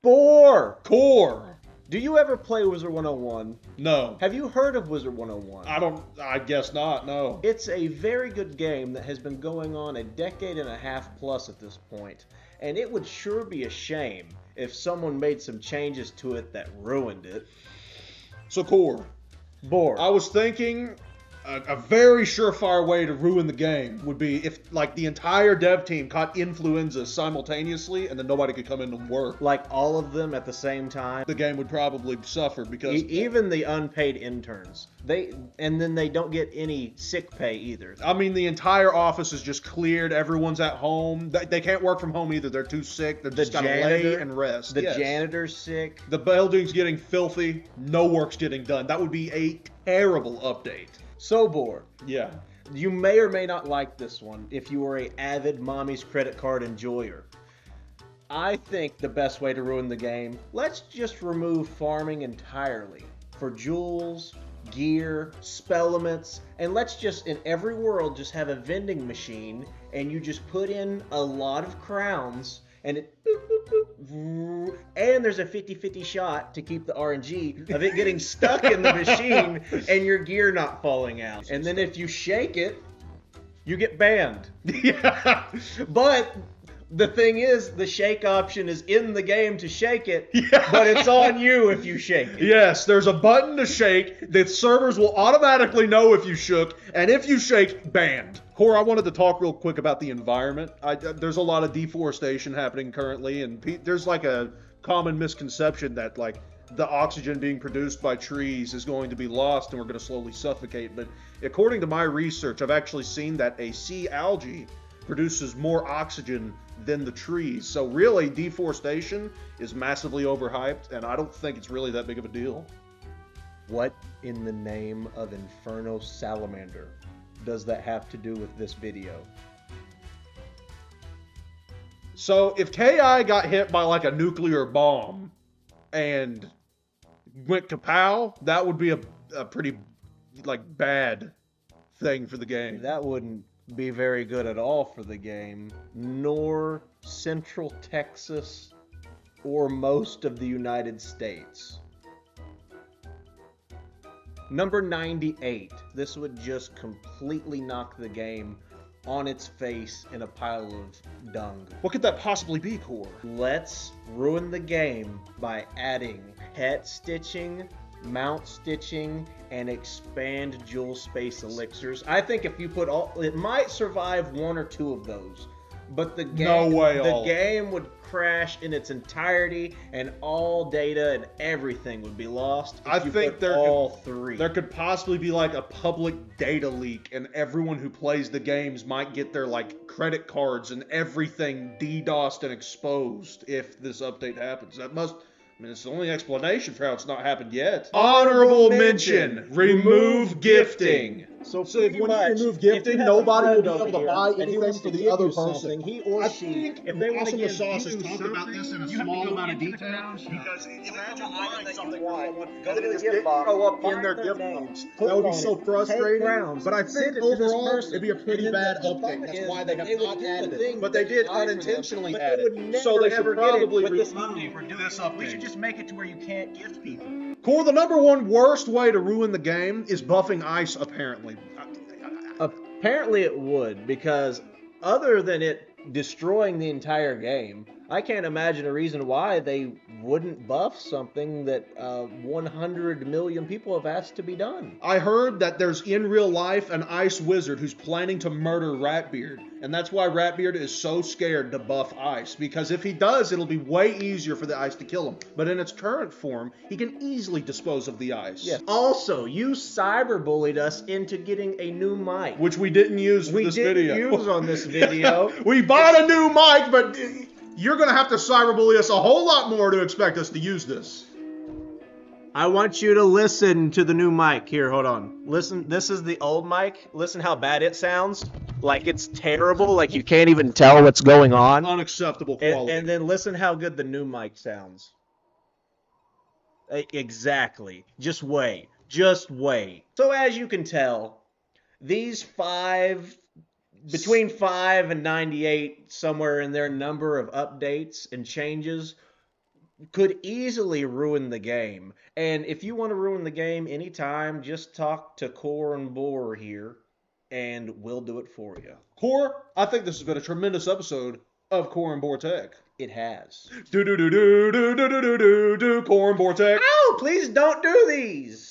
Boar! Core. Do you ever play Wizard101? No. Have you heard of Wizard101? I guess not, no. It's a very good game that has been going on a decade and a half plus at this point, and it would sure be a shame if someone made some changes to it that ruined it. So Core. Boar. I was thinking a very surefire way to ruin the game would be if, like, the entire dev team caught influenza simultaneously and then nobody could come in and work. Like all of them at the same time. The game would probably suffer because... Even the unpaid interns. And then they don't get any sick pay either. I mean, the entire office is just cleared. Everyone's at home. They can't work from home either. They're too sick. They're just gotta lay and rest. The janitor's sick. The building's getting filthy. No work's getting done. That would be a terrible update. So Boar. Yeah. You may or may not like this one if you are an avid mommy's credit card enjoyer. I think the best way to ruin the game, let's just remove farming entirely. For jewels, gear, spellements, and let's just, in every world, just have a vending machine and you just put in a lot of crowns and it boop, boop, boop, and there's a 50-50 shot to keep the RNG of it getting stuck in the machine and your gear not falling out. And then if you shake it, you get banned. Yeah. But the thing is, the shake option is in the game to shake it, yeah. But it's on you if you shake it. Yes, there's a button to shake. The servers will automatically know if you shook, and if you shake, banned. Core, I wanted to talk real quick about the environment. There's a lot of deforestation happening currently, and there's like a common misconception that like the oxygen being produced by trees is going to be lost and we're going to slowly suffocate. But according to my research, I've actually seen that a sea algae produces more oxygen than the trees. So really, deforestation is massively overhyped, and I don't think it's really that big of a deal. What in the name of Inferno Salamander does that have to do with this video? So if KI got hit by like a nuclear bomb and went kapow, that would be a pretty like bad thing for the game. That wouldn't be very good at all for the game, nor Central Texas or most of the United States. Number 98. This would just completely knock the game on its face in a pile of dung. What could that possibly be, Core? Let's ruin the game by adding pet stitching, mount stitching, and expand jewel space elixirs. I think if you put all, it might survive one or two of those, but the game, game would crash in its entirety, and all data and everything would be lost. I think three. There could possibly be like a public data leak, and everyone who plays the games might get their like credit cards and everything DDoSed and exposed if this update happens. That must. I mean, it's the only explanation for how it's not happened yet. Honorable mention. Remove gifting. So if when you remove gifting, nobody will be able to buy anything for the other person. He or she, if they want to give sauce is talk about this in a small amount of detail. Because imagine buying something for someone, go to the just gift didn't box, show up in find their their gift name, box. That would be so frustrating. But I think overall, it'd be a pretty bad update. That's why they have not added it. But they did unintentionally add it. So they should probably remove this update. We should just make it to where you can't gift people. Core, the number one worst way to ruin the game is buffing ice, apparently. Apparently it would, because other than it destroying the entire game, I can't imagine a reason why they wouldn't buff something that 100 million people have asked to be done. I heard that there's in real life an ice wizard who's planning to murder Ratbeard, and that's why Ratbeard is so scared to buff ice, because if he does, it'll be way easier for the ice to kill him. But in its current form, he can easily dispose of the ice. Yes. Also, you cyberbullied us into getting a new mic, which we didn't use for this video. We didn't use on this video. We bought a new mic, but you're going to have to cyberbully us a whole lot more to expect us to use this. I want you to listen to the new mic. Here, hold on. Listen, this is the old mic. Listen how bad it sounds. Like it's terrible, like you can't even tell what's going on. Unacceptable quality. And then listen how good the new mic sounds. Exactly. Just wait. Just wait. So as you can tell, these between 5 and 98, somewhere in their number of updates and changes, could easily ruin the game. And if you want to ruin the game anytime, just talk to Core and Boar here, and we'll do it for you. Core, I think this has been a tremendous episode of Core and Boar Tech. It has. Do do do do do do do do do Core and Boar Tech. Oh, please don't do these!